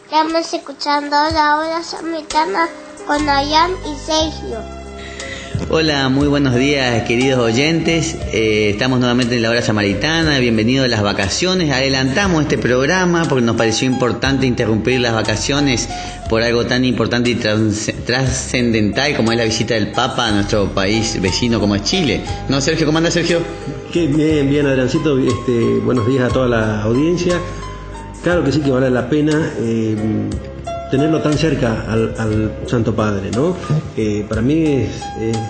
Estamos escuchando la hora samaritana con Adrián y Sergio. Hola, muy buenos días, queridos oyentes. Estamos nuevamente en la hora samaritana. Bienvenidos a las vacaciones. Adelantamos este programa porque nos pareció importante interrumpir las vacaciones por algo tan importante y trascendental como es la visita del Papa a nuestro país vecino como es Chile. ¿No, Sergio? ¿Cómo anda, Sergio? Qué bien, Adriancito. Buenos días a toda la audiencia. Claro que sí que vale la pena tenerlo tan cerca al Santo Padre, ¿no? Para mí es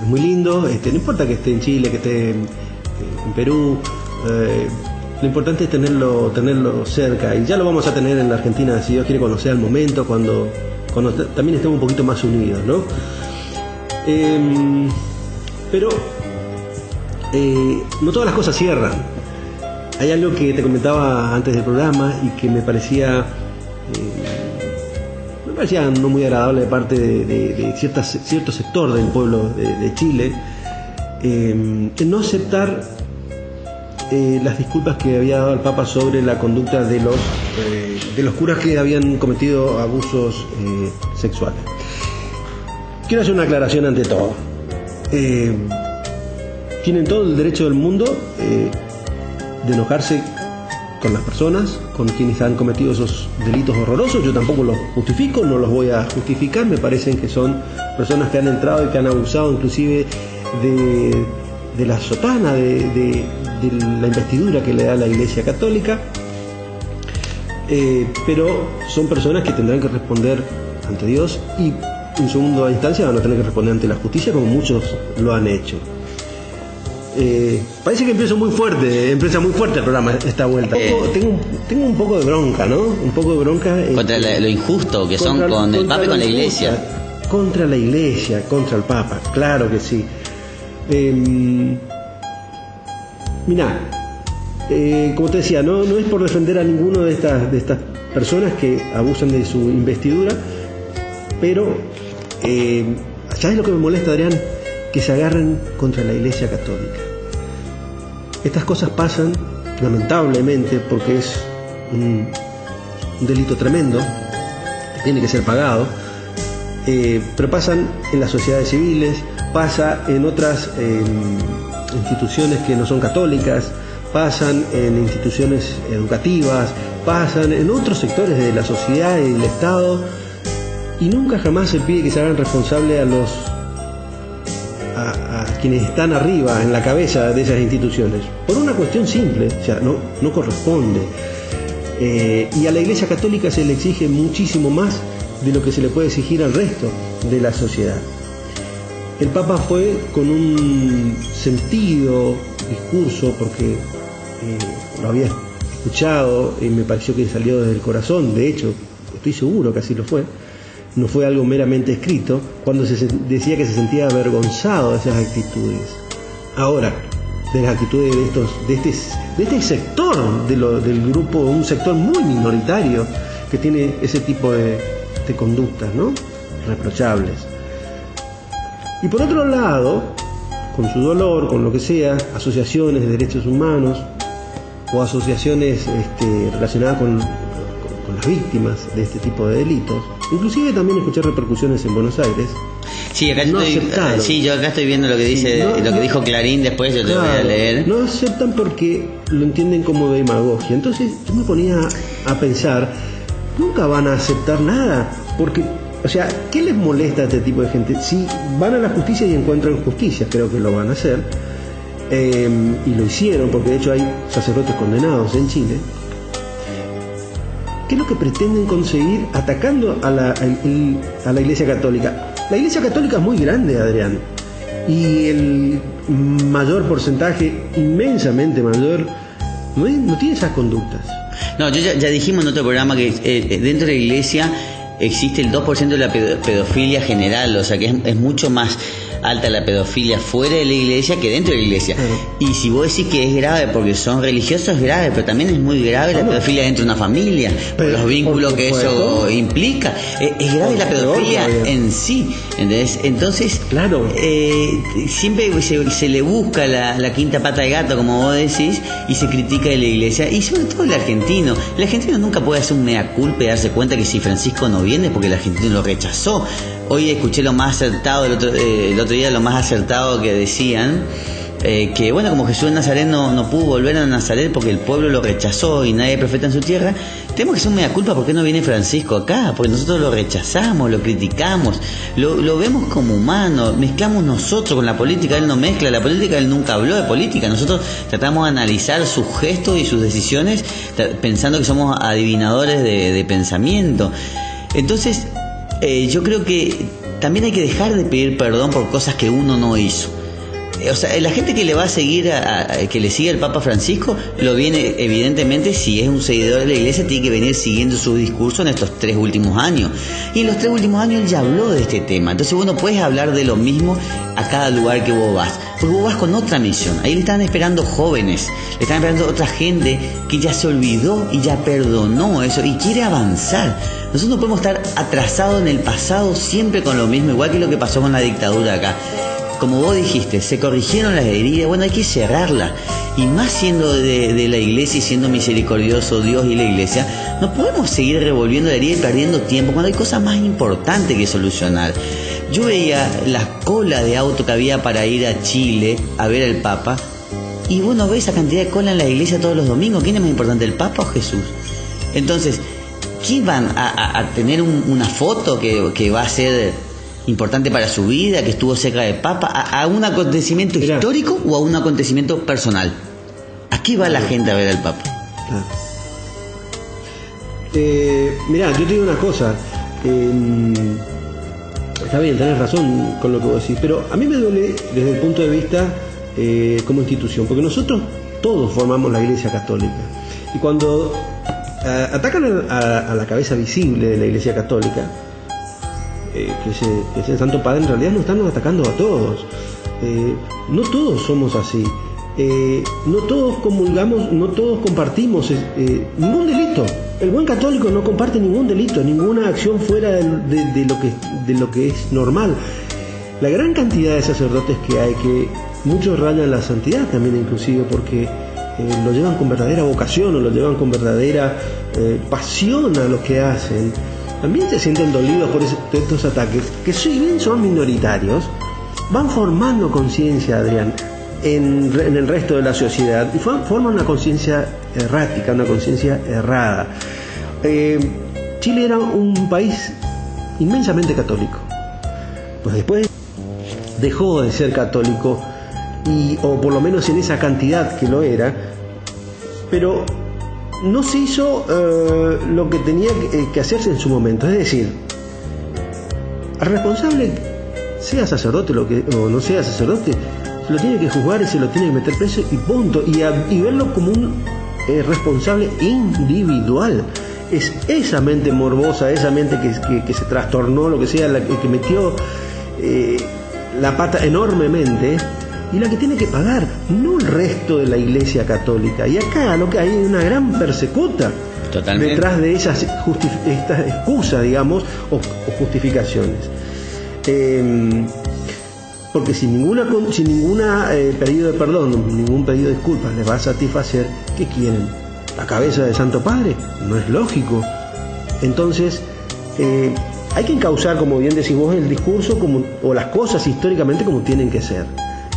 muy lindo, no importa que esté en Chile, que esté en Perú, lo importante es tenerlo cerca, y ya lo vamos a tener en la Argentina, si Dios quiere, cuando sea el momento, cuando también estemos un poquito más unidos, ¿no? Pero no todas las cosas cierran. Hay algo que te comentaba antes del programa y que me parecía no muy agradable de parte de cierto sector del pueblo de Chile, en no aceptar las disculpas que había dado el Papa sobre la conducta de los curas que habían cometido abusos sexuales. Quiero hacer una aclaración ante todo. Tienen todo el derecho del mundo de enojarse con las personas, con quienes han cometido esos delitos horrorosos. Yo tampoco los justifico, no los voy a justificar. Me parecen que son personas que han entrado y que han abusado inclusive de la sotana, de la investidura que le da la Iglesia Católica, pero son personas que tendrán que responder ante Dios y en segunda instancia van a tener que responder ante la justicia, como muchos lo han hecho. Parece que empieza muy fuerte el programa esta vuelta. Tengo un poco de bronca, ¿no? Un poco de bronca contra lo injusto que son con el Papa y con la Iglesia. Contra la Iglesia, contra el Papa, claro que sí. Mirá, como te decía, no es por defender a ninguno de estas personas que abusan de su investidura, pero ¿sabes lo que me molesta, Adrián? Que se agarren contra la Iglesia Católica. Estas cosas pasan, lamentablemente, porque es un delito tremendo, tiene que ser pagado, pero pasan en las sociedades civiles, pasa en otras instituciones que no son católicas, pasan en instituciones educativas, pasan en otros sectores de la sociedad y del Estado, y nunca jamás se pide que se hagan responsables a quienes están arriba, en la cabeza de esas instituciones, por una cuestión simple, o sea, no corresponde. Y a la Iglesia Católica se le exige muchísimo más de lo que se le puede exigir al resto de la sociedad. El Papa fue con un sentido discurso, porque lo había escuchado y me pareció que salió desde el corazón. De hecho, estoy seguro que así lo fue. No fue algo meramente escrito, cuando se decía que se sentía avergonzado de esas actitudes. Ahora, de las actitudes de este sector del grupo, un sector muy minoritario que tiene ese tipo de conductas, ¿no?, reprochables. Y por otro lado, con su dolor, con lo que sea, asociaciones de derechos humanos o asociaciones relacionadas con las víctimas de este tipo de delitos, inclusive también escuché repercusiones en Buenos Aires. Sí, acá yo acá estoy viendo lo que dice, lo que dijo Clarín, después yo te voy a leer. No aceptan porque lo entienden como demagogia. Entonces yo me ponía a pensar, nunca van a aceptar nada, porque, o sea, ¿qué les molesta a este tipo de gente? Si van a la justicia y encuentran justicia, creo que lo van a hacer, y lo hicieron, porque de hecho hay sacerdotes condenados en Chile. ¿Qué es lo que pretenden conseguir atacando a la Iglesia Católica? La Iglesia Católica es muy grande, Adrián, y el mayor porcentaje, inmensamente mayor, no tiene esas conductas. No, ya dijimos en otro programa que dentro de la Iglesia existe el 2% de la pedofilia general, o sea que es mucho más. alta la pedofilia fuera de la iglesia que dentro de la iglesia. Y si vos decís que es grave porque son religiosos, es grave, pero también es muy grave la pedofilia dentro de una familia, por los vínculos que eso implica. Es grave la pedofilia en sí, ¿entendés? Entonces, claro, siempre se le busca la quinta pata de gato, como vos decís, y se critica de la iglesia, y sobre todo el argentino. El argentino nunca puede hacer un mea culpa y darse cuenta que si Francisco no viene porque el argentino lo rechazó. Hoy escuché lo más acertado, el otro día lo más acertado que decían, que bueno, como Jesús de Nazaret no pudo volver a Nazaret porque el pueblo lo rechazó y nadie profeta en su tierra, tenemos que hacer un mea culpa porque no viene Francisco acá, porque nosotros lo rechazamos, lo criticamos, lo vemos como humano, mezclamos nosotros con la política. Él no mezcla la política, él nunca habló de política, nosotros tratamos de analizar sus gestos y sus decisiones pensando que somos adivinadores de pensamiento. Entonces yo creo que también hay que dejar de pedir perdón por cosas que uno no hizo. O sea, la gente que le va a seguir, que le sigue al Papa Francisco, lo viene, evidentemente, si es un seguidor de la iglesia, tiene que venir siguiendo su discurso en estos 3 últimos años. Y en los 3 últimos años él ya habló de este tema. Entonces vos no puedes hablar de lo mismo a cada lugar que vos vas, porque vos vas con otra misión. Ahí le están esperando jóvenes, le están esperando otra gente que ya se olvidó y ya perdonó eso y quiere avanzar. Nosotros no podemos estar atrasados en el pasado siempre con lo mismo, igual que lo que pasó con la dictadura acá. Como vos dijiste, se corrigieron las heridas, bueno, hay que cerrarlas. Y más siendo de la iglesia y siendo misericordioso Dios y la iglesia, no podemos seguir revolviendo la herida y perdiendo tiempo cuando hay cosas más importantes que solucionar. Yo veía las colas de auto que había para ir a Chile a ver al Papa, y vos no ves esa cantidad de cola en la iglesia todos los domingos. ¿Quién es más importante, el Papa o Jesús? Entonces, ¿quién van a tener una foto que va a ser importante para su vida, que estuvo cerca del Papa, a un acontecimiento histórico o a un acontecimiento personal? ¿A qué va la gente a ver al Papa? Mirá, yo te digo una cosa, está bien, tenés razón con lo que vos decís, pero a mí me duele desde el punto de vista como institución, porque nosotros todos formamos la Iglesia Católica, y cuando atacan a la cabeza visible de la Iglesia Católica, que es el Santo Padre, en realidad nos están atacando a todos. No todos somos así, no todos comulgamos, no todos compartimos ningún delito. El buen católico no comparte ningún delito, ninguna acción fuera de lo que es normal. La gran cantidad de sacerdotes que hay, que muchos rayan la santidad también, inclusive porque lo llevan con verdadera vocación o lo llevan con verdadera pasión a lo que hacen, también se sienten dolidos por estos ataques, que si bien son minoritarios, van formando conciencia, Adrián, en el resto de la sociedad, y forman una conciencia errática, una conciencia errada. Chile era un país inmensamente católico, pues después dejó de ser católico, o por lo menos en esa cantidad que lo era, pero no se hizo lo que tenía que hacerse en su momento. Es decir, al responsable, sea sacerdote o no sea sacerdote, se lo tiene que juzgar y se lo tiene que meter preso y punto, y verlo como un responsable individual. Es esa mente morbosa, esa mente que se trastornó, lo que sea, que metió la pata enormemente, y la que tiene que pagar, no el resto de la Iglesia Católica. Y acá lo que hay es una gran persecuta detrás de estas excusas, digamos, o justificaciones. Porque sin ninguna pedido de perdón, ningún pedido de disculpas les va a satisfacer, ¿qué quieren? ¿La cabeza del Santo Padre? No es lógico. Entonces, hay que encauzar, como bien decís vos, el discurso o las cosas históricamente como tienen que ser.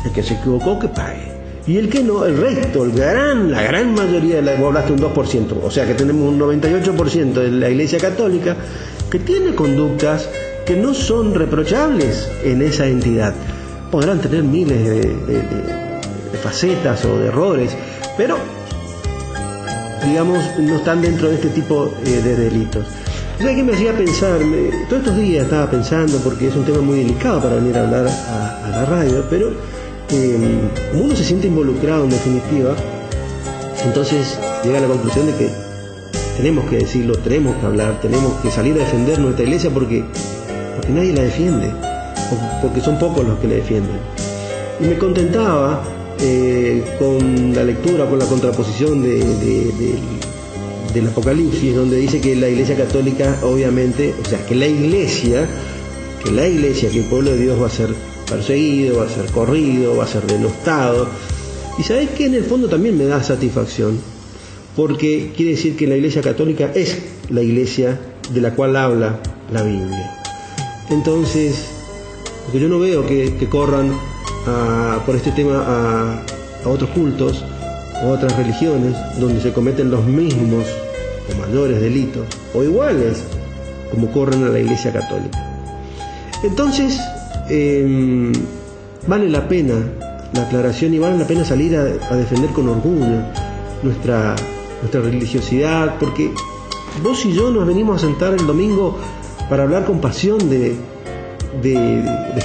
El que se equivocó, que pague. Y el que no, el resto, la gran mayoría, vos hablaste un 2%, o sea que tenemos un 98% de la Iglesia Católica que tiene conductas que no son reprochables en esa entidad. Podrán tener miles de facetas o de errores, pero, digamos, no están dentro de este tipo de delitos. O sea, que me hacía pensar, todos estos días estaba pensando, porque es un tema muy delicado para venir a hablar a la radio, pero como uno se siente involucrado en definitiva, entonces llega a la conclusión de que tenemos que decirlo, tenemos que hablar, tenemos que salir a defender nuestra iglesia porque nadie la defiende. porque son pocos los que le defienden. Y me contentaba con la lectura, con la contraposición del Apocalipsis, donde dice que la Iglesia Católica, obviamente, o sea, que la Iglesia, que el pueblo de Dios va a ser perseguido, va a ser corrido, va a ser denostado. Y sabes que en el fondo también me da satisfacción, porque quiere decir que la Iglesia Católica es la Iglesia de la cual habla la Biblia. Entonces, porque yo no veo que corran por este tema a otros cultos o a otras religiones donde se cometen los mismos o mayores delitos o iguales como corren a la Iglesia Católica. Entonces, vale la pena la aclaración y vale la pena salir a defender con orgullo nuestra religiosidad, porque vos y yo nos venimos a sentar el domingo para hablar con pasión de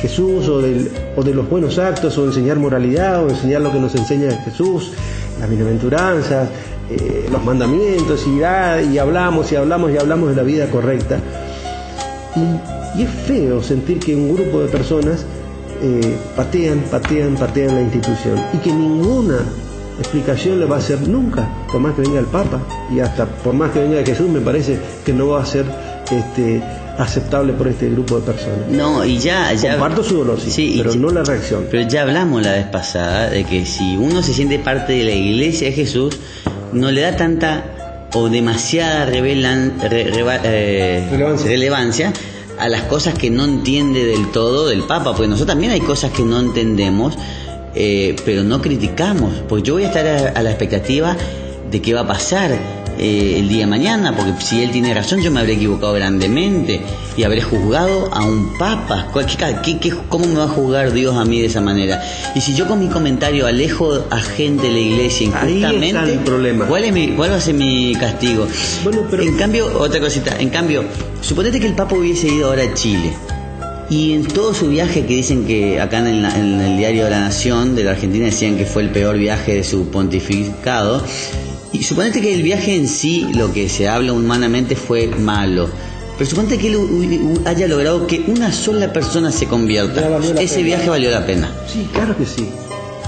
Jesús o de los buenos actos, o enseñar moralidad, o enseñar lo que nos enseña Jesús, las bienaventuranzas, los mandamientos, y hablamos de la vida correcta. Y es feo sentir que un grupo de personas patean la institución, y que ninguna explicación le va a hacer nunca, por más que venga el Papa, y hasta por más que venga Jesús, me parece que no va a ser aceptable por este grupo de personas. No, y ya comparto su dolor, sí, pero no la reacción. Pero ya hablamos la vez pasada de que si uno se siente parte de la Iglesia de Jesús, no le da tanta o demasiada relevancia a las cosas que no entiende del todo del Papa, porque nosotros también hay cosas que no entendemos, pero no criticamos, porque yo voy a estar a la expectativa de qué va a pasar el día de mañana, porque si él tiene razón, yo me habré equivocado grandemente y habré juzgado a un Papa. ¿Cómo me va a juzgar Dios a mí de esa manera? Y si yo con mi comentario alejo a gente de la Iglesia injustamente, ahí está el problema. ¿Cuál va a ser mi castigo? Bueno, pero en cambio, otra cosita, suponete que el Papa hubiese ido ahora a Chile, y en todo su viaje, que dicen que acá en el diario de La Nación de la Argentina decían que fue el peor viaje de su pontificado, y suponete que el viaje en sí, lo que se habla humanamente, fue malo, pero suponete que él haya logrado que una sola persona se convierta, ese viaje valió la pena. Sí, claro que sí.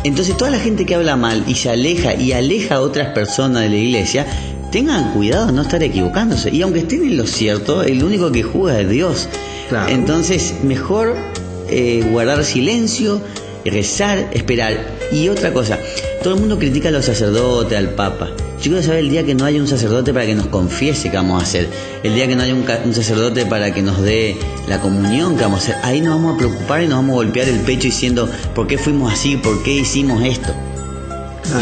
Entonces toda la gente que habla mal y se aleja a otras personas de la Iglesia, tengan cuidado de no estar equivocándose, y aunque estén en lo cierto, el único que juzga es Dios. Claro. Entonces mejor guardar silencio, rezar, esperar. Y otra cosa, todo el mundo critica a los sacerdotes, al Papa. Yo quiero saber el día que no haya un sacerdote para que nos confiese qué vamos a hacer, el día que no haya un sacerdote para que nos dé la comunión que vamos a hacer. Ahí nos vamos a preocupar y nos vamos a golpear el pecho diciendo ¿por qué fuimos así? ¿Por qué hicimos esto?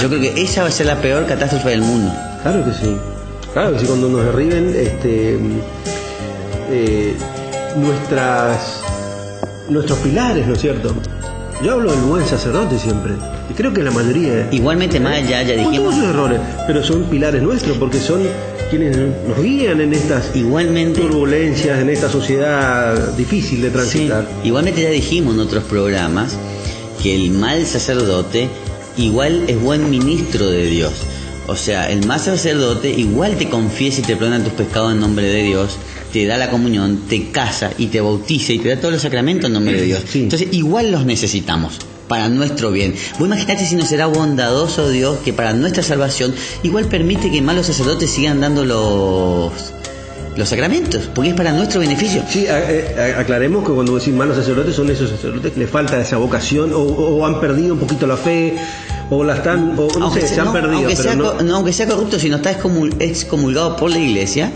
Yo creo que esa va a ser la peor catástrofe del mundo. Claro que sí. Claro que sí, cuando nos derriben nuestros pilares, ¿no es cierto? Yo hablo del buen sacerdote siempre, y creo que la mayoría. Igualmente, más ya dijimos. Con todos sus errores, pero son pilares nuestros, porque son quienes nos guían en estas turbulencias, en esta sociedad difícil de transitar. Sí. Igualmente ya dijimos en otros programas que el mal sacerdote igual es buen ministro de Dios. O sea, el mal sacerdote igual te confiesa y te perdona tus pecados en nombre de Dios, te da la comunión, te casa y te bautiza y te da todos los sacramentos en nombre de Dios. Sí. Entonces igual los necesitamos para nuestro bien. Vos imaginate si no será bondadoso Dios, que para nuestra salvación igual permite que malos sacerdotes sigan dando los sacramentos, porque es para nuestro beneficio. Sí, aclaremos que cuando decimos malos sacerdotes, son esos sacerdotes que les falta esa vocación, o han perdido un poquito la fe, o la están, o no sé, se han perdido. Aunque sea corrupto, si no está excomulgado por la Iglesia,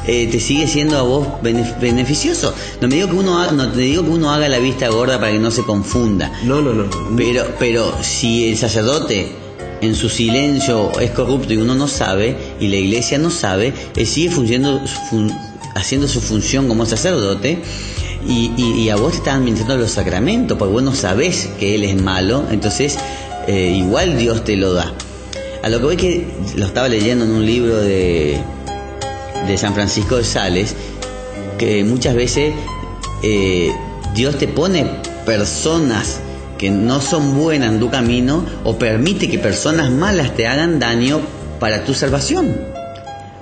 te sigue siendo a vos beneficioso. No te digo que uno haga la vista gorda para que no se confunda. No. Pero si el sacerdote en su silencio es corrupto y uno no sabe, y la Iglesia no sabe, él sigue haciendo su función como sacerdote, y a vos te están administrando los sacramentos, porque vos no sabés que él es malo, entonces igual Dios te lo da. A lo que voy, que lo estaba leyendo en un libro de San Francisco de Sales, que muchas veces Dios te pone personas que no son buenas en tu camino, o permite que personas malas te hagan daño para tu salvación.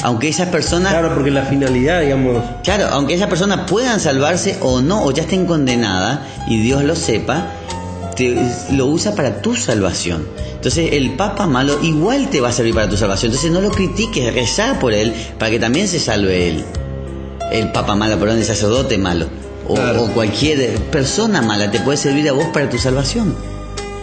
Aunque esas personas... Claro, porque la finalidad, digamos... Claro, aunque esas personas puedan salvarse o no, o ya estén condenadas, y Dios lo sepa, lo usa para tu salvación. Entonces el Papa malo igual te va a servir para tu salvación. Entonces no lo critiques, rezá por él, para que también se salve él. El Papa malo, perdón, el sacerdote malo. Claro. O cualquier persona mala te puede servir a vos para tu salvación.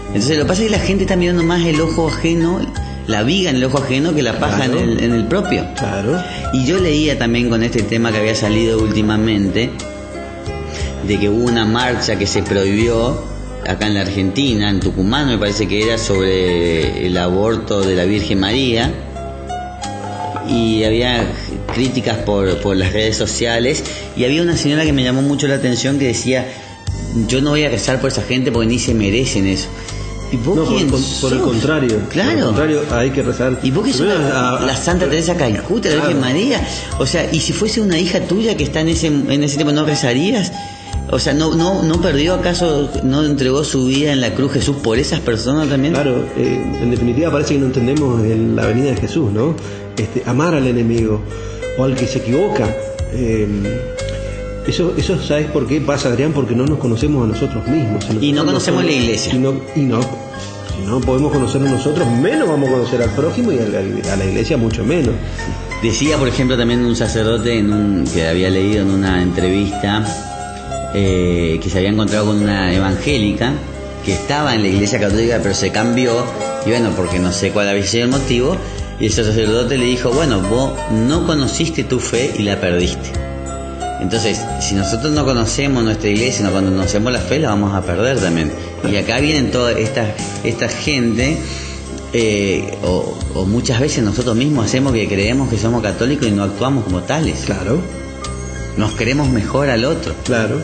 Entonces lo que pasa es que la gente está mirando más el ojo ajeno, la viga en el ojo ajeno, que la paja Claro. en el propio. Claro. Y yo leía también con este tema que había salido últimamente, de que hubo una marcha que se prohibió acá en la Argentina, en Tucumán me parece que era, sobre el aborto de la Virgen María, y había críticas por las redes sociales, y había una señora que me llamó mucho la atención que decía: yo no voy a rezar por esa gente porque ni se merecen eso. ¿Y vos No, quién por sos? el contrario. Claro. Por el contrario, hay que rezar. ¿Y vos que sos Primero, la Santa Teresa Calcuta, la Claro. Virgen María? O sea, ¿y si fuese una hija tuya que está en ese tiempo, no rezarías? O sea, ¿no perdió acaso, no entregó su vida en la cruz Jesús por esas personas también? Claro, en definitiva parece que no entendemos la venida de Jesús, ¿no? Amar al enemigo o al que se equivoca. Eso, ¿sabes por qué pasa, Adrián? Porque no nos conocemos a nosotros mismos. Y no conocemos la iglesia. Si no podemos conocernos nosotros, menos vamos a conocer al prójimo, y a la iglesia mucho menos. Decía, por ejemplo, también un sacerdote que había leído en una entrevista, que se había encontrado con una evangélica que estaba en la iglesia católica pero se cambió, y bueno, porque no sé cuál había sido el motivo, y ese sacerdote le dijo: bueno, vos no conociste tu fe y la perdiste. Entonces, si nosotros no conocemos nuestra iglesia, no conocemos la fe, la vamos a perder también. Y acá vienen toda esta gente, o muchas veces nosotros mismos hacemos que creemos que somos católicos y no actuamos como tales. Claro, Nos queremos mejor al otro. claro.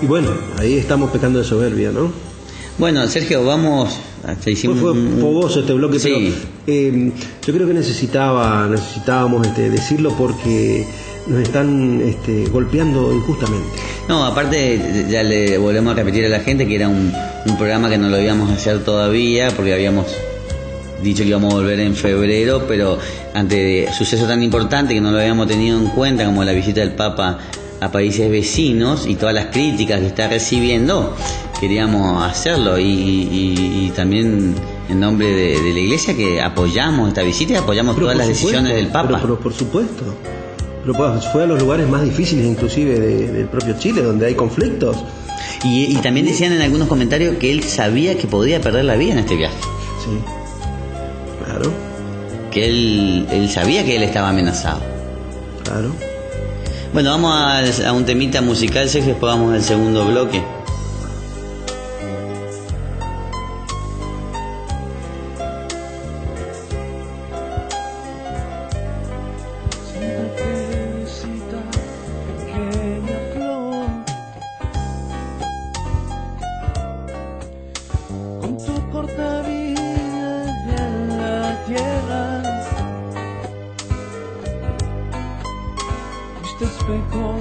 Y bueno, ahí estamos pecando de soberbia, ¿no? Bueno, Sergio, vamos... Hasta hicimos Fue fogoso este bloque, sí. pero yo creo que necesitábamos decirlo, porque nos están golpeando injustamente. No, aparte ya le volvemos a repetir a la gente que era un programa que no lo íbamos a hacer todavía, porque habíamos dicho que íbamos a volver en febrero, pero ante sucesos tan importantes que no lo habíamos tenido en cuenta, como la visita del Papa a países vecinos y todas las críticas que está recibiendo, queríamos hacerlo, y también en nombre de la Iglesia, que apoyamos esta visita y apoyamos Pero todas por las supuesto, decisiones del Papa. Pero por supuesto. Pero fue a los lugares más difíciles inclusive del propio Chile, donde hay conflictos. Y también decían en algunos comentarios que él sabía que podía perder la vida en este viaje. Sí, claro, Que él sabía que él estaba amenazado. claro. Bueno, vamos a un temita musical, Sergio, después vamos al segundo bloque. Con tu corta vida en la tierra, este espejo,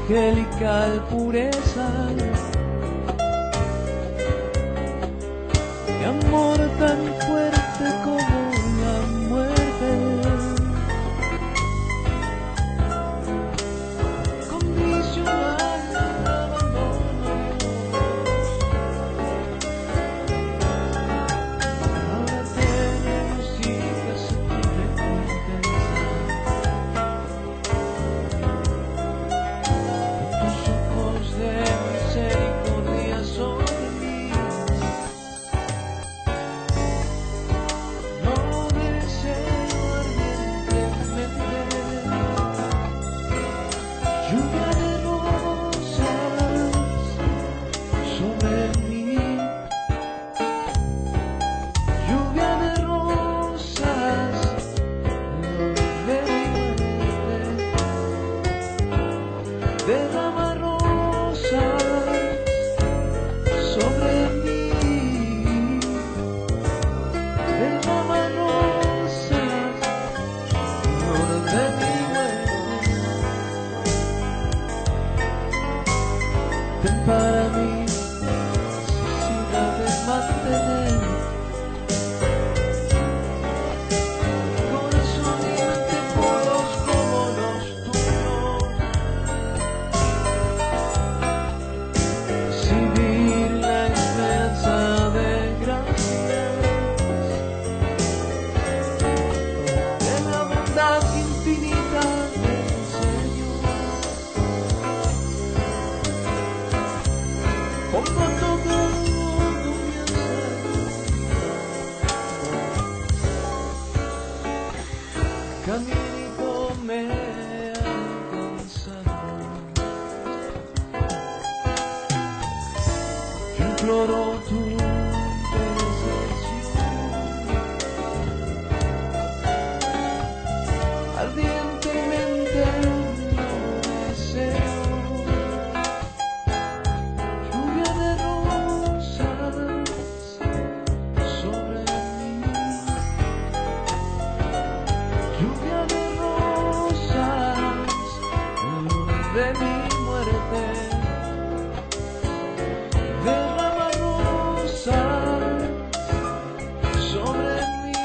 angelical pureza, de amor tan fuerte como la muerte, condicional al abandono. Ahora tenemos hijas y recompensa. Tus ojos de misericordia sobre mí. No deseo ardientemente lluvia de rosas sobre mí. Lluvia de rosas, de mi muerte, derrama rosas sobre mí, derrama rosas, de mi muerte. Ten para mí necesidad de mantener imploró tu intercesión. Ardientemente lo deseo. Lluvia de rosas sobre mí. Lluvia de rosas de mi muerte. Derrama rosas sobre mí.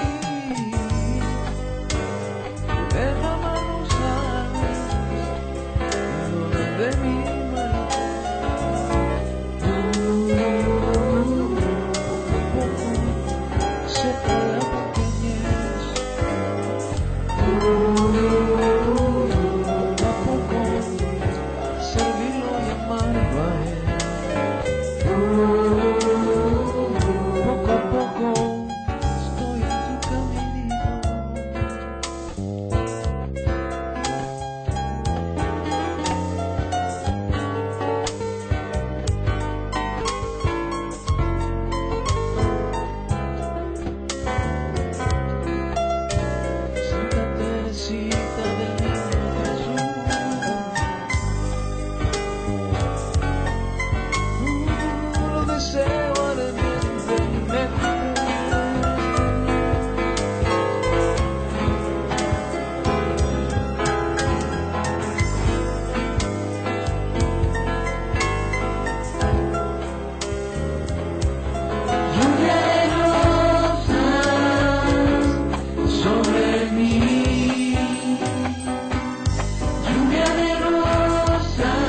Derrama rosas de mi muerte. Poco a poco se fue la pequeñez. Poco a poco servirlo y amarlo a él. Poco a poco estoy en tu caminito. Santa Teresita del Niño Jesús. Lo deseo ardientemente. Lluvia de rosas sobre mí. Lluvia de rosas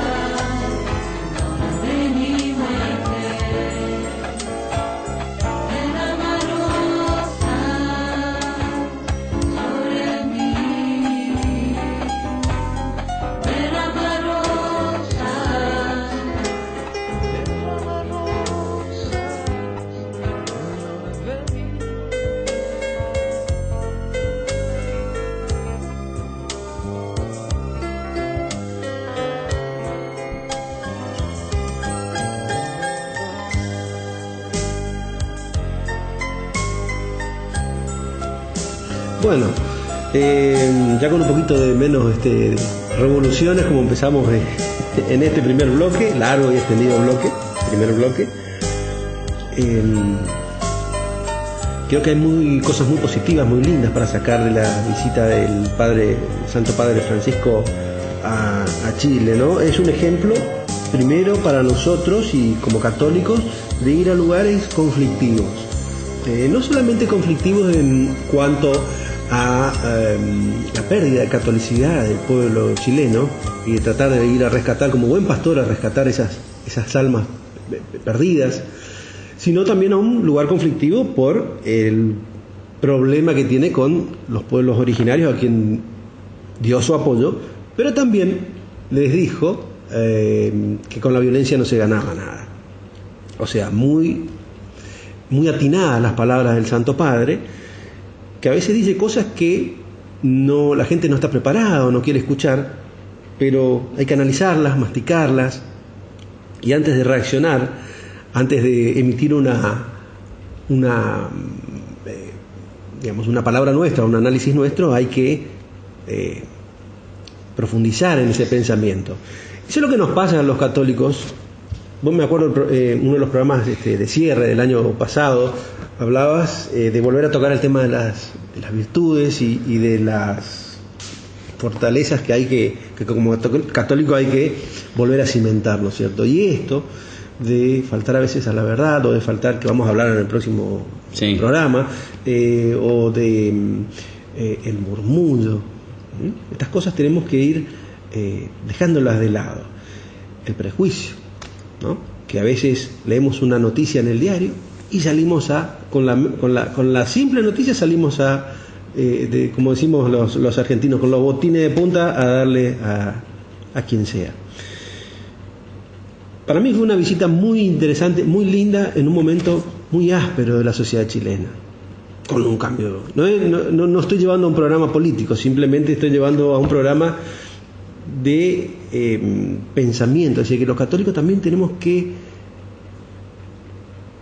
de mi muerte. Derrama rosas sobre mí. Derrama rosas. Derrama rosas de mí. Bueno, ya con un poquito de menos revoluciones como empezamos en este primer bloque, largo y extendido primer bloque. Creo que hay cosas muy positivas, muy lindas para sacar de la visita del Santo Padre Francisco a Chile, ¿no? Es un ejemplo, primero, para nosotros y como católicos, de ir a lugares conflictivos. No solamente conflictivos en cuanto a la pérdida de catolicidad del pueblo chileno y de tratar de ir a rescatar, como buen pastor, a rescatar esas almas perdidas, sino también a un lugar conflictivo por el problema que tiene con los pueblos originarios a quien dio su apoyo, pero también les dijo que con la violencia no se ganaba nada. O sea, muy atinadas las palabras del Santo Padre, que a veces dice cosas que la gente no está preparada o no quiere escuchar, pero hay que analizarlas, masticarlas, y antes de reaccionar, antes de emitir una palabra nuestra, un análisis nuestro, hay que profundizar en ese pensamiento. Eso es lo que nos pasa a los católicos. Vos, me acuerdo, uno de los programas de cierre del año pasado, hablabas de volver a tocar el tema de las virtudes y de las fortalezas que hay que como católico hay que volver a cimentar, ¿no es cierto? Y esto de faltar a veces a la verdad, o de faltar, que vamos a hablar en el próximo programa, o de el murmullo. Estas cosas tenemos que ir dejándolas de lado. El prejuicio, ¿no? Que a veces leemos una noticia en el diario y salimos con la simple noticia salimos como decimos los argentinos, con los botines de punta a darle a quien sea. Para mí fue una visita muy interesante, muy linda, en un momento muy áspero de la sociedad chilena, con un cambio. No estoy llevando a un programa político, simplemente estoy llevando a un programa de pensamiento. Así que los católicos también tenemos que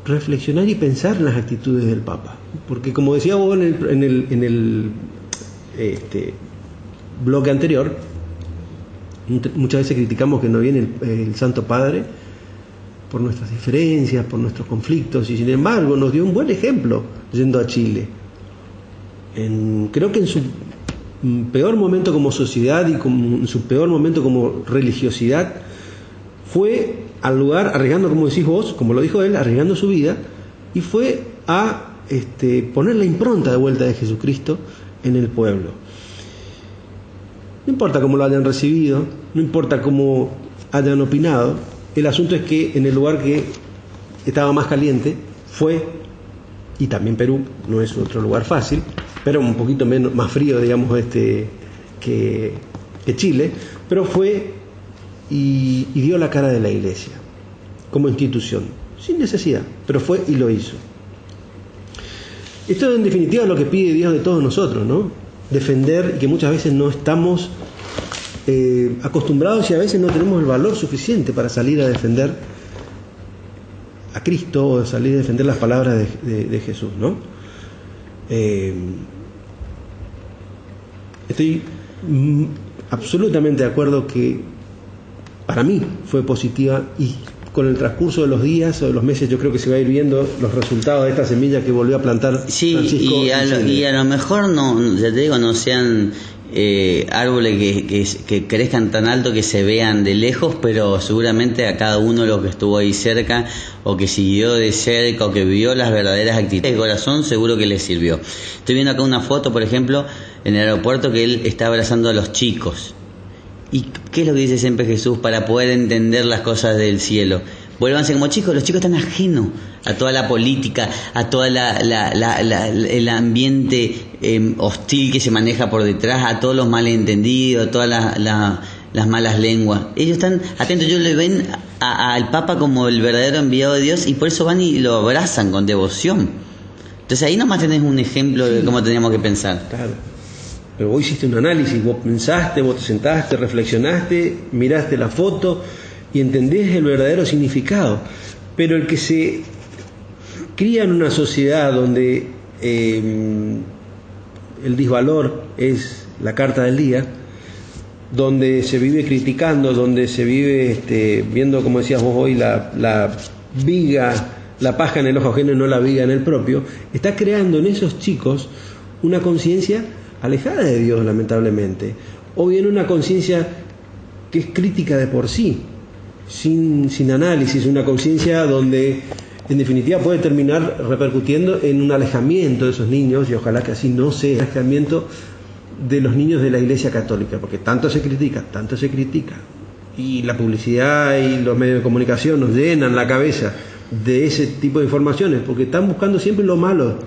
reflexionar y pensar en las actitudes del Papa. Porque como decía vos en el bloque anterior, muchas veces criticamos que no viene el Santo Padre por nuestras diferencias, por nuestros conflictos, y sin embargo nos dio un buen ejemplo yendo a Chile. Creo que en su peor momento como sociedad y en su peor momento como religiosidad, fue al lugar, arriesgando, como decís vos, como lo dijo él, arriesgando su vida, y fue a poner la impronta de vuelta de Jesucristo en el pueblo. No importa cómo lo hayan recibido, no importa cómo hayan opinado, el asunto es que en el lugar que estaba más caliente fue, y también Perú no es otro lugar fácil, pero un poquito más frío, digamos, que Chile, pero fue y dio la cara de la Iglesia como institución, sin necesidad, pero fue y lo hizo. Esto en definitiva es lo que pide Dios de todos nosotros, ¿no? Defender, y que muchas veces no estamos acostumbrados y a veces no tenemos el valor suficiente para salir a defender a Cristo o salir a defender las palabras de Jesús, ¿no? Estoy absolutamente de acuerdo que para mí fue positiva, y con el transcurso de los días o de los meses yo creo que se va a ir viendo los resultados de esta semilla que volvió a plantar Francisco. Y a lo mejor no, ya te digo, no sean árboles que crezcan tan alto que se vean de lejos, pero seguramente a cada uno de los que estuvo ahí cerca o que siguió de cerca o que vio las verdaderas actitudes de corazón, seguro que les sirvió. Estoy viendo acá una foto, por ejemplo, en el aeropuerto, que él está abrazando a los chicos. ¿Y qué es lo que dice siempre Jesús para poder entender las cosas del cielo? Vuélvanse como chicos. Los chicos están ajenos a toda la política, a toda el ambiente hostil que se maneja por detrás, a todos los malentendidos, a todas las malas lenguas. Ellos están atentos, ellos le ven al Papa como el verdadero enviado de Dios, y por eso van y lo abrazan con devoción. Entonces ahí nomás tenés un ejemplo de cómo teníamos que pensar. Claro. Pero vos hiciste un análisis, vos pensaste, vos te sentaste, reflexionaste, miraste la foto y entendés el verdadero significado. Pero el que se cría en una sociedad donde el disvalor es la carta del día, donde se vive criticando, donde se vive viendo, como decías vos hoy, la viga, la paja en el ojo ajeno y no la viga en el propio, está creando en esos chicos una conciencia alejada de Dios, lamentablemente, o bien una conciencia que es crítica de por sí, sin análisis, una conciencia donde en definitiva puede terminar repercutiendo en un alejamiento de esos niños, y ojalá que así no sea, el alejamiento de los niños de la Iglesia Católica, porque tanto se critica, y la publicidad y los medios de comunicación nos llenan la cabeza de ese tipo de informaciones, porque están buscando siempre lo malo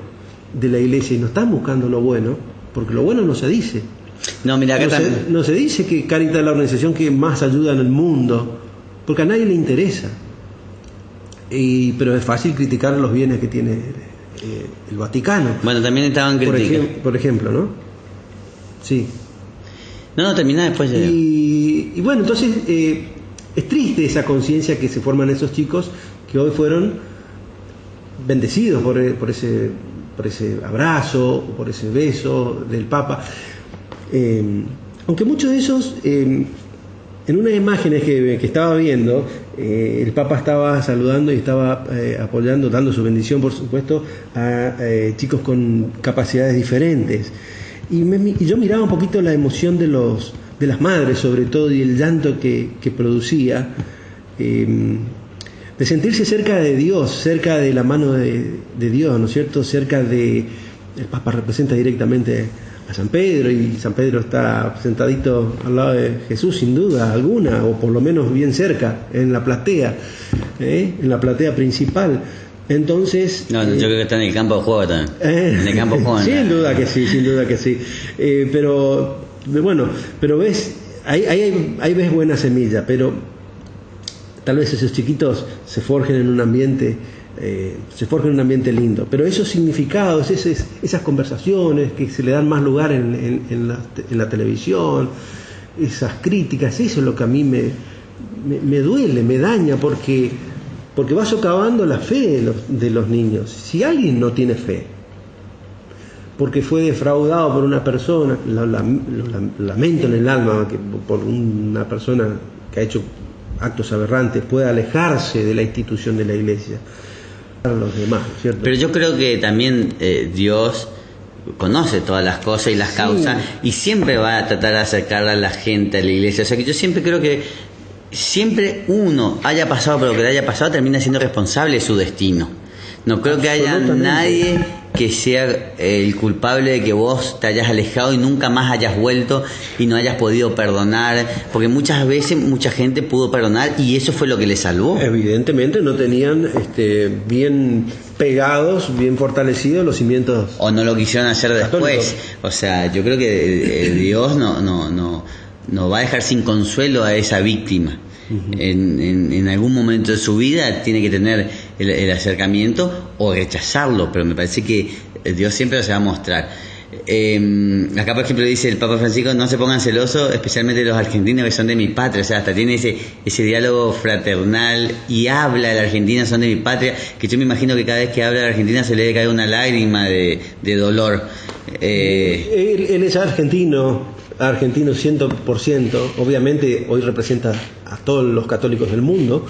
de la Iglesia y no están buscando lo bueno, porque lo bueno no se dice. No, mira, acá no se dice que Caritas es la organización que más ayuda en el mundo, porque a nadie le interesa. Pero es fácil criticar los bienes que tiene el Vaticano. Bueno, también estaban criticando. Por ejemplo, ¿no? Sí. No, termina después. Y bueno, entonces es triste esa conciencia que se forma en esos chicos que hoy fueron bendecidos por ese abrazo, por ese beso del Papa. Aunque muchos de esos, en unas imágenes que estaba viendo, el Papa estaba saludando y estaba apoyando, dando su bendición, por supuesto, a chicos con capacidades diferentes. Y yo miraba un poquito la emoción de las madres, sobre todo, y el llanto que producía, de sentirse cerca de Dios, cerca de la mano de Dios, ¿no es cierto? El Papa representa directamente a San Pedro, y San Pedro está sentadito al lado de Jesús, sin duda alguna, o por lo menos bien cerca, en la platea principal. Entonces, yo creo que está en el campo de juego también. En el campo de juego. Sin duda que sí. Pero ves, ahí ves buena semilla, pero tal vez esos chiquitos se forjen en un ambiente lindo, pero esos significados, esas conversaciones que se le dan más lugar en la televisión, esas críticas, eso es lo que a mí me duele, me daña, porque porque va socavando la fe de los niños. Si alguien no tiene fe, porque fue defraudado por una persona, lo lamento en el alma que por una persona que ha hecho actos aberrantes pueda alejarse de la institución de la iglesia a los demás, ¿cierto? Pero yo creo que también Dios conoce todas las cosas y las causas, y siempre va a tratar de acercar a la gente a la iglesia. O sea que yo siempre creo que siempre uno, haya pasado por lo que le haya pasado, termina siendo responsable de su destino. No creo que haya nadie que sea el culpable de que vos te hayas alejado y nunca más hayas vuelto y no hayas podido perdonar, porque muchas veces mucha gente pudo perdonar y eso fue lo que le salvó. Evidentemente no tenían bien pegados, bien fortalecidos los cimientos. O no lo quisieron hacer después. Católicos. O sea, yo creo que Dios no va a dejar sin consuelo a esa víctima. Uh-huh. En algún momento de su vida tiene que tener el acercamiento o rechazarlo, pero me parece que Dios siempre se va a mostrar. Acá por ejemplo dice el Papa Francisco: no se pongan celosos, especialmente los argentinos que son de mi patria. O sea, hasta tiene ese diálogo fraternal y habla de la Argentina, son de mi patria, que yo me imagino que cada vez que habla de la Argentina se le debe caer una lágrima de dolor. Él es argentino 100%, obviamente hoy representa a todos los católicos del mundo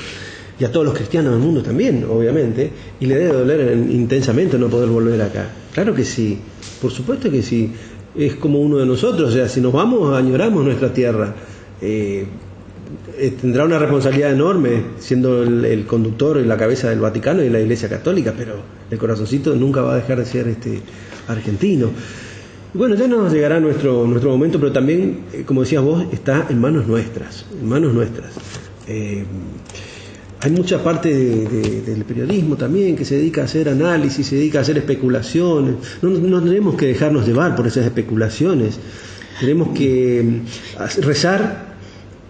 y a todos los cristianos del mundo también, obviamente, y le debe doler intensamente no poder volver acá. Claro que sí, por supuesto que sí, es como uno de nosotros, o sea, si nos vamos, añoramos nuestra tierra. Tendrá una responsabilidad enorme siendo el conductor y la cabeza del Vaticano y de la Iglesia Católica, pero el corazoncito nunca va a dejar de ser argentino. Bueno, ya nos llegará nuestro momento, pero también, como decías vos, está en manos nuestras. Hay mucha parte del periodismo también que se dedica a hacer análisis, se dedica a hacer especulaciones. No tenemos que dejarnos llevar por esas especulaciones. Tenemos que rezar,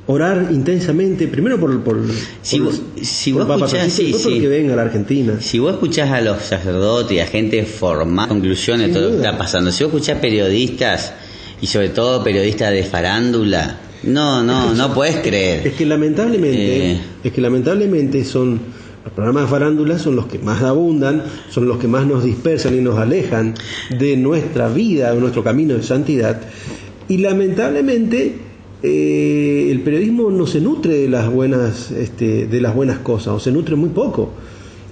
orar intensamente, primero por Papa Francisco, después por que venga a la Argentina. Si vos escuchás a los sacerdotes y a gente formada, conclusiones de todo lo que está pasando, si vos escuchás periodistas y sobre todo periodistas de farándula, no puedes creer. Es que lamentablemente son los programas de farándula, son los que más abundan, son los que más nos dispersan y nos alejan de nuestra vida, de nuestro camino de santidad, y lamentablemente el periodismo no se nutre de las buenas cosas, o se nutre muy poco.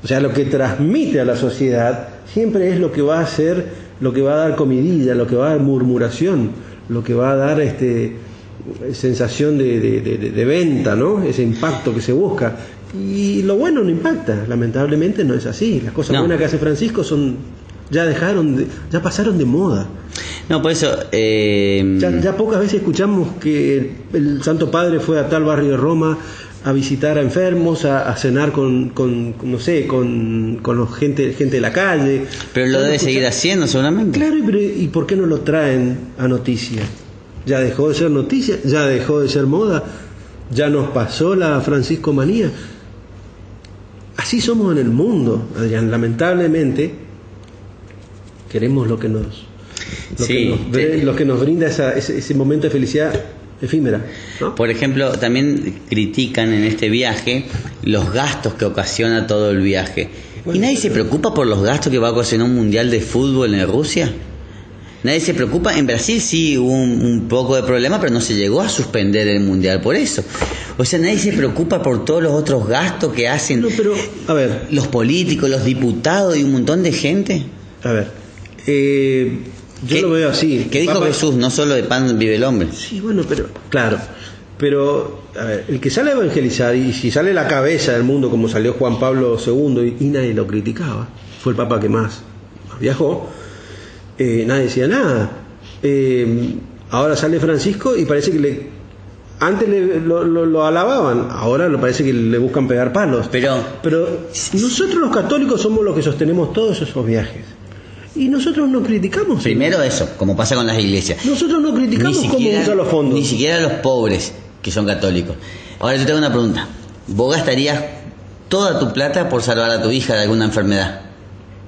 O sea, lo que transmite a la sociedad siempre es lo que va a hacer, lo que va a dar comidilla, lo que va a dar murmuración, lo que va a dar sensación de venta, ¿no? Ese impacto que se busca. Y lo bueno no impacta, lamentablemente no es así. Las cosas buenas que hace Francisco ya pasaron de moda. No, por eso ya pocas veces escuchamos que el Santo Padre fue a tal barrio de Roma a visitar a enfermos, a cenar con los gente de la calle. Pero lo debe seguir haciendo seguramente. Claro, ¿y por qué no lo traen a noticia? Ya dejó de ser noticia, ya dejó de ser moda, ya nos pasó la Francisco manía. Así somos en el mundo, Adrián, lamentablemente queremos lo que nos brinda ese momento de felicidad efímera, ¿no? Por ejemplo, también critican en este viaje los gastos que ocasiona todo el viaje. ¿Y nadie se preocupa por los gastos que va a ocasionar un mundial de fútbol en Rusia? Nadie se preocupa. En Brasil sí hubo un poco de problema, pero no se llegó a suspender el mundial por eso. O sea, nadie se preocupa por todos los otros gastos que hacen los políticos, los diputados y un montón de gente. A ver, yo lo veo así. ¿Qué dijo Jesús? No solo de pan vive el hombre. Sí, bueno, pero a ver, el que sale a evangelizar, y si sale la cabeza del mundo como salió Juan Pablo II y nadie lo criticaba, fue el papa que más viajó, nadie decía nada. Ahora sale Francisco y parece que antes lo alababan, ahora parece que le buscan pegar palos. Pero nosotros los católicos somos los que sostenemos todos esos viajes. Y nosotros no criticamos. Primero eso, como pasa con las iglesias. Nosotros no criticamos cómo usan los fondos. Ni siquiera los pobres que son católicos. Ahora yo tengo una pregunta. ¿Vos gastarías toda tu plata por salvar a tu hija de alguna enfermedad?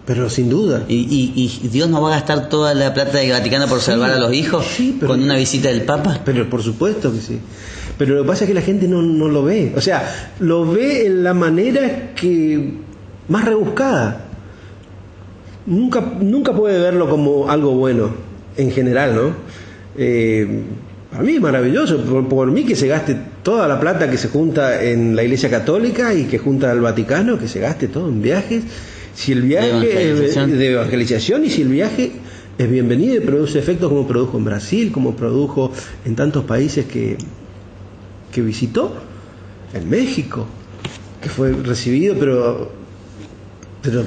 Pero sin duda. ¿Y Dios no va a gastar toda la plata del Vaticano por salvar a los hijos con una visita del Papa? Pero por supuesto que sí. Pero lo que pasa es que la gente no lo ve. O sea, lo ve en la manera que más rebuscada. Nunca puede verlo como algo bueno, en general, ¿no? Para mí es maravilloso. Por mí que se gaste toda la plata que se junta en la Iglesia Católica y que junta al Vaticano, que se gaste todo en viajes. Si el viaje es de evangelización y si el viaje es bienvenido y produce efectos como produjo en Brasil, como produjo en tantos países que visitó, en México, que fue recibido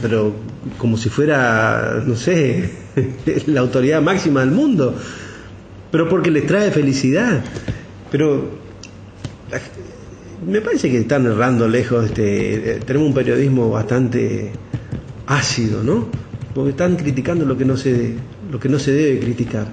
pero como si fuera, no sé, la autoridad máxima del mundo, pero porque les trae felicidad. Pero me parece que están errando lejos. Tenemos un periodismo bastante ácido, ¿no? Porque están criticando lo que no se debe criticar.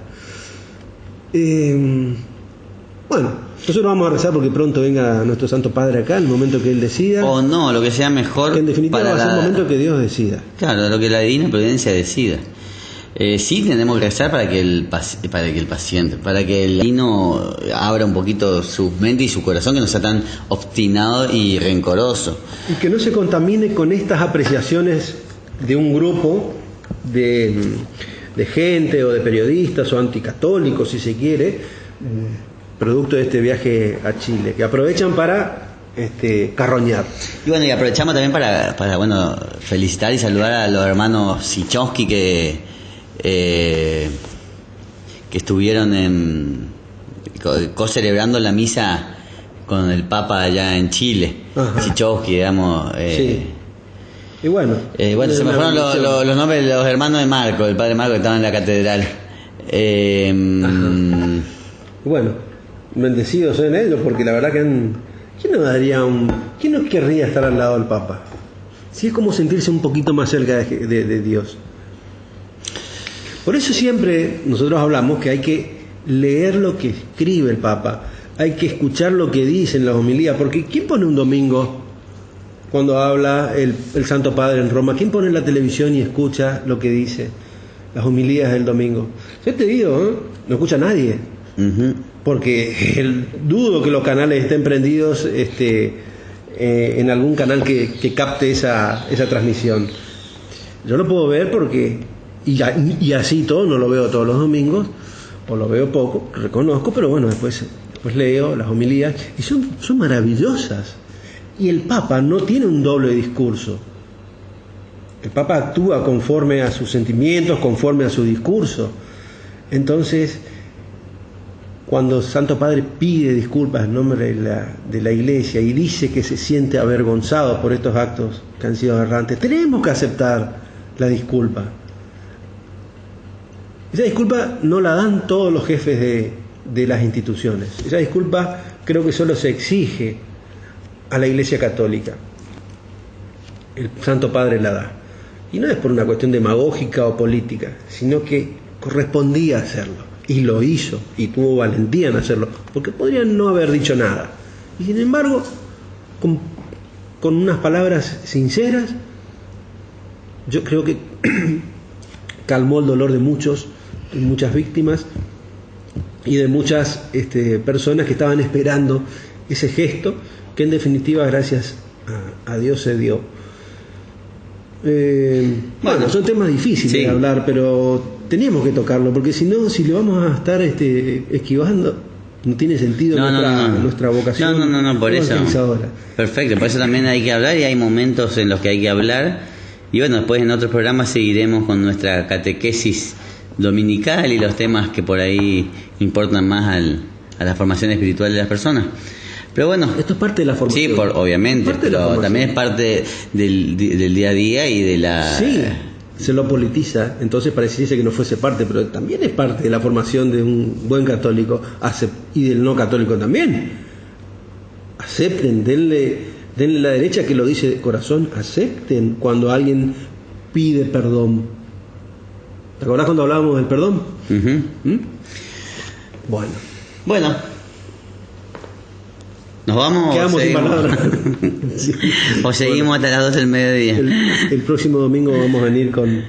Bueno, nosotros vamos a rezar porque pronto venga nuestro Santo Padre acá, en el momento que Él decida. O no, lo que sea mejor. Que en definitiva para va a ser el momento que Dios decida. Claro, lo que la divina providencia decida. Sí tenemos que rezar para que el divino abra un poquito su mente y su corazón, que no sea tan obstinado y rencoroso. Y que no se contamine con estas apreciaciones de un grupo de gente o de periodistas o anticatólicos, si se quiere, producto de este viaje a Chile, que aprovechan para carroñar. Y bueno, y aprovechamos también para felicitar y saludar a los hermanos Sichowski que estuvieron co-celebrando la misa con el Papa allá en Chile. Sichowski, digamos. Sí. Y bueno, se me fueron los nombres de los hermanos de Marco, el padre Marco que estaba en la catedral. Bueno, bendecidos son ellos, porque la verdad que ¿quién no querría estar al lado del Papa? Si es como sentirse un poquito más cerca de Dios. Por eso siempre nosotros hablamos que hay que leer lo que escribe el Papa, hay que escuchar lo que dice en las homilías, porque ¿quién pone un domingo cuando habla el Santo Padre en Roma? ¿Quién pone la televisión y escucha lo que dice las homilías del domingo? Yo te digo, no escucha nadie, porque dudo que los canales estén prendidos en algún canal que capte esa transmisión. Yo lo puedo ver porque y así todo, no lo veo todos los domingos, o lo veo poco, reconozco, pero bueno, después leo las homilías y son maravillosas. Y el Papa no tiene un doble discurso. El Papa actúa conforme a sus sentimientos, conforme a su discurso. Entonces, cuando Santo Padre pide disculpas en nombre de la Iglesia y dice que se siente avergonzado por estos actos que han sido aberrantes, tenemos que aceptar la disculpa. Esa disculpa no la dan todos los jefes de las instituciones. Esa disculpa creo que solo se exige a la Iglesia Católica. El Santo Padre la da. Y no es por una cuestión demagógica o política, sino que correspondía hacerlo. Y lo hizo, y tuvo valentía en hacerlo, porque podrían no haber dicho nada. Y sin embargo, con unas palabras sinceras, yo creo que calmó el dolor de muchas víctimas y de muchas personas que estaban esperando ese gesto, que en definitiva gracias a Dios se dio. Bueno, son temas difíciles de hablar, pero teníamos que tocarlo, porque si no, si le vamos a estar esquivando, no tiene sentido nuestra vocación. No, por eso. Perfecto, por eso también hay que hablar, y hay momentos en los que hay que hablar. Y bueno, después en otros programas seguiremos con nuestra catequesis dominical y los temas que por ahí importan más a la formación espiritual de las personas. Pero bueno, esto es parte de la formación. Sí, obviamente, pero también es parte del día a día y de la... Sí, se lo politiza, entonces pareciese que no fuese parte, pero también es parte de la formación de un buen católico y del no católico también. Acepten, denle la derecha que lo dice de corazón, acepten cuando alguien pide perdón. ¿Te acordás cuando hablábamos del perdón? Bueno. Nos vamos Quedamos o sin seguimos? palabras. Sí. O seguimos hasta las 12 del mediodía. El próximo domingo vamos a venir con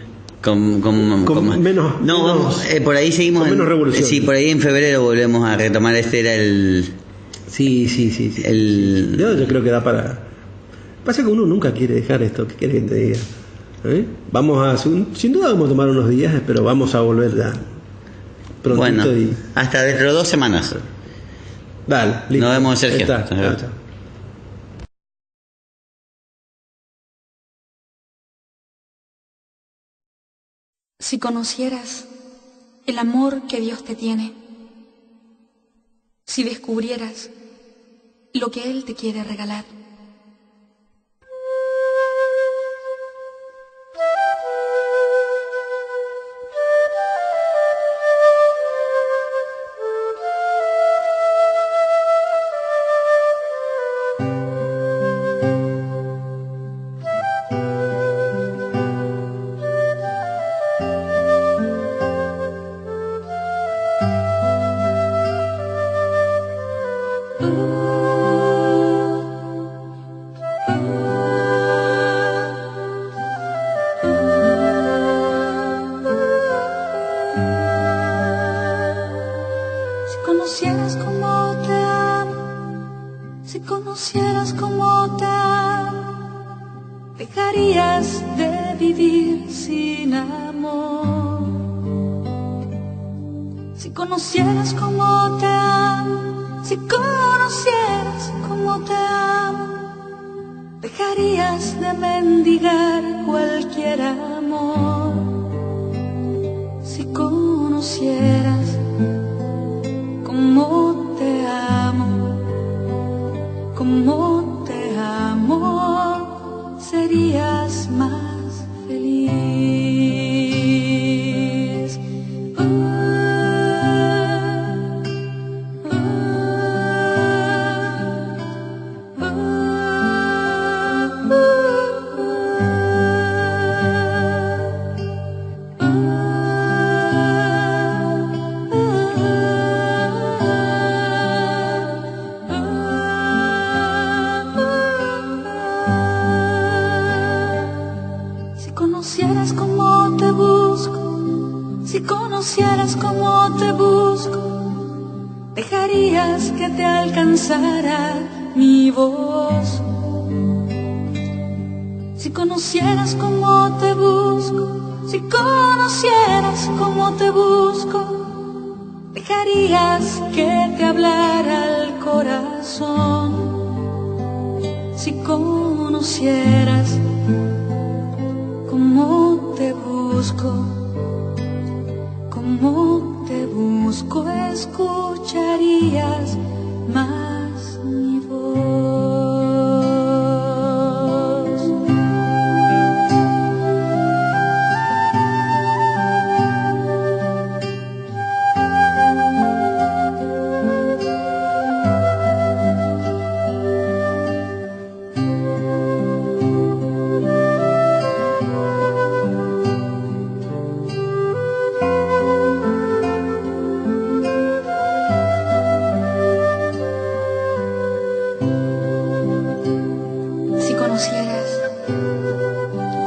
menos. No, vamos, por ahí seguimos. Con menos revolución. Sí, por ahí en febrero volvemos a retomar. Este era el. Sí. Yo creo que da para. Pasa que uno nunca quiere dejar esto. ¿Qué quiere que te diga? Vamos a. Sin duda vamos a tomar unos días, pero vamos a volver ya. Bueno, y... hasta dentro de 2 semanas. Dale, listo. Nos vemos, Sergio. Chao. Si conocieras el amor que Dios te tiene, si descubrieras lo que Él te quiere regalar. conocieras cómo te amo, dejarías de vivir sin amor. Si conocieras cómo te amo, si conocieras cómo te amo, dejarías de mendigar cualquier amor. Si conocieras cómo te amo, serías más feliz. Si conocieras cómo te busco, dejarías que te alcanzara mi voz. Si conocieras cómo te busco, si conocieras cómo te busco, dejarías que te hablara el corazón. Si conocieras cómo te busco, escucharías más mi voz.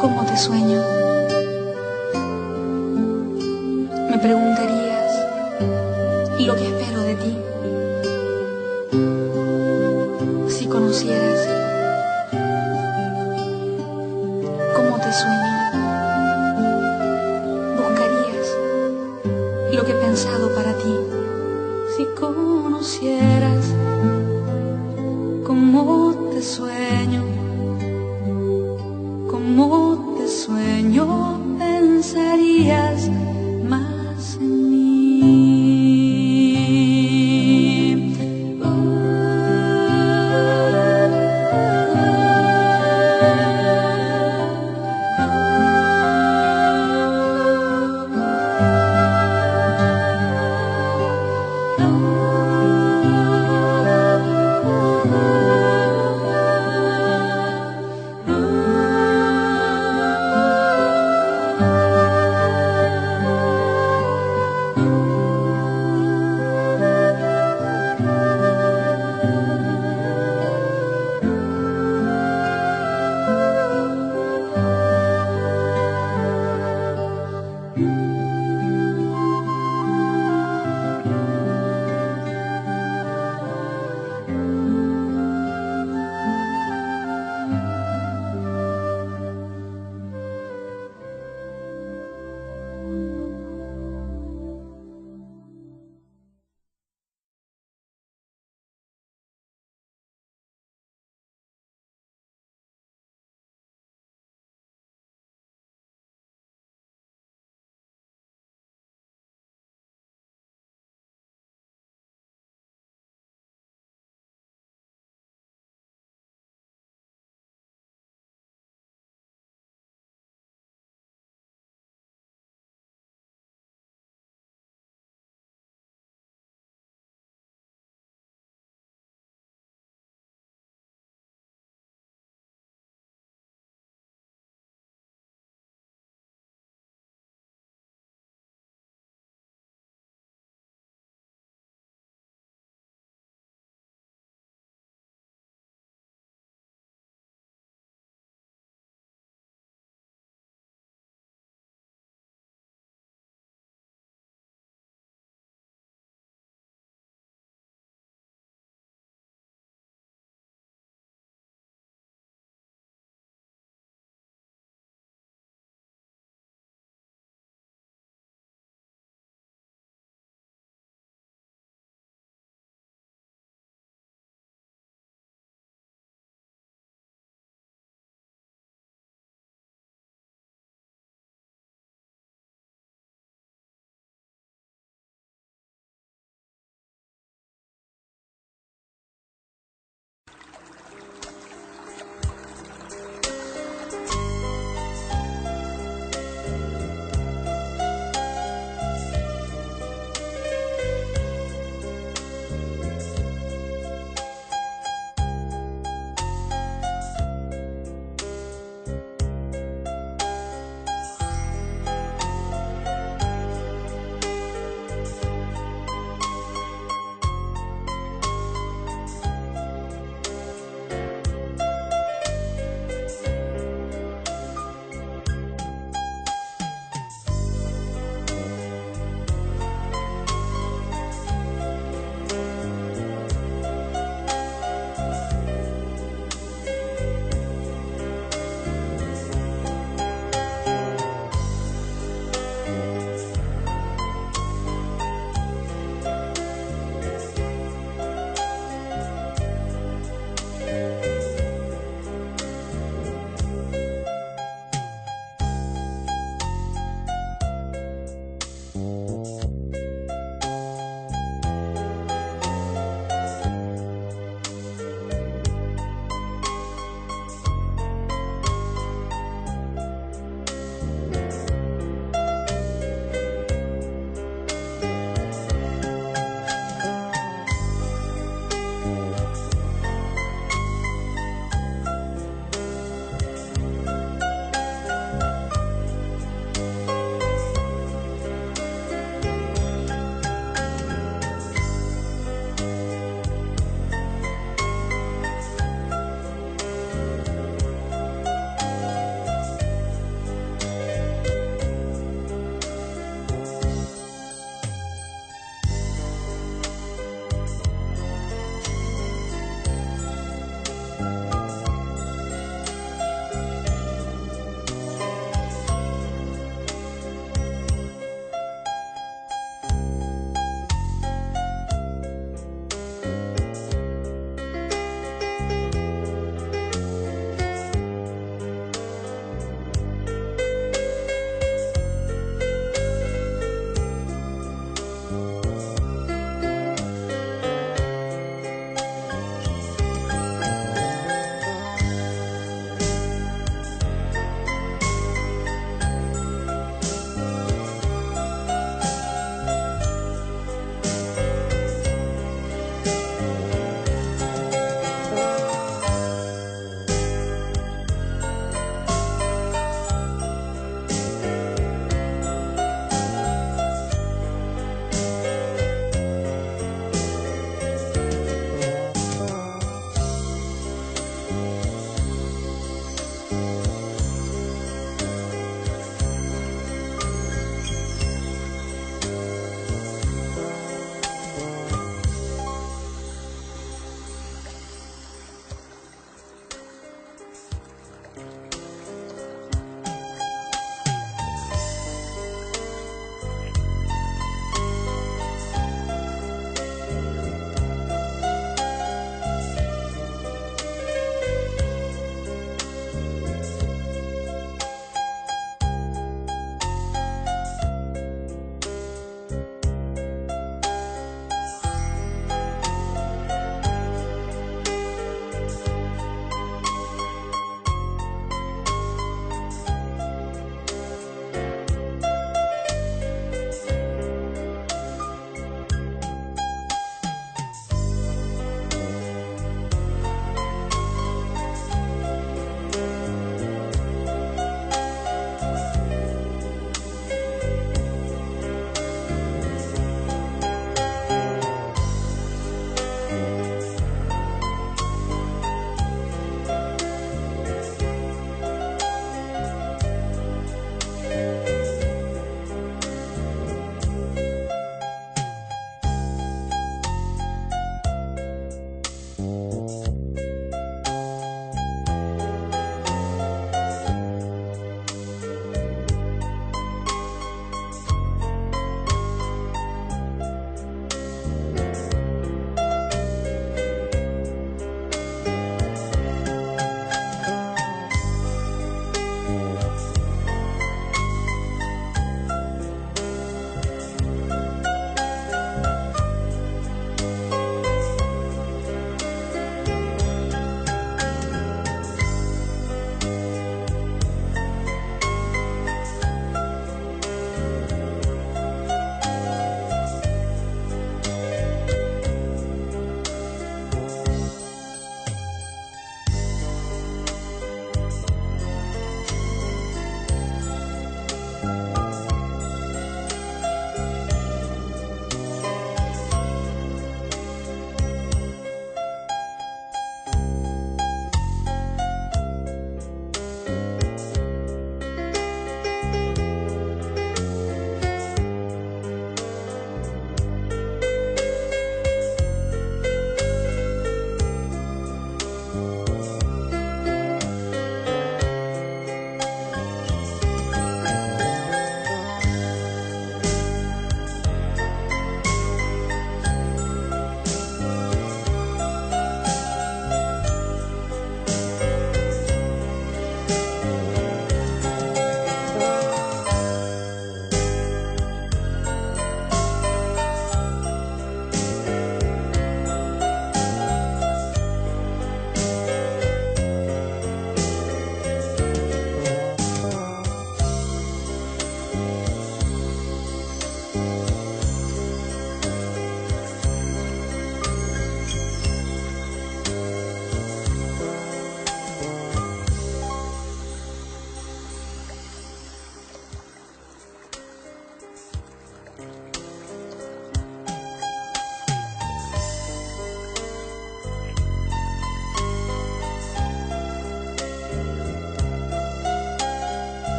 Cómo te sueño, me preguntarías lo que espero de ti. Si conocieras cómo te sueño, buscarías lo que he pensado para ti. Si conocieras cómo te sueño,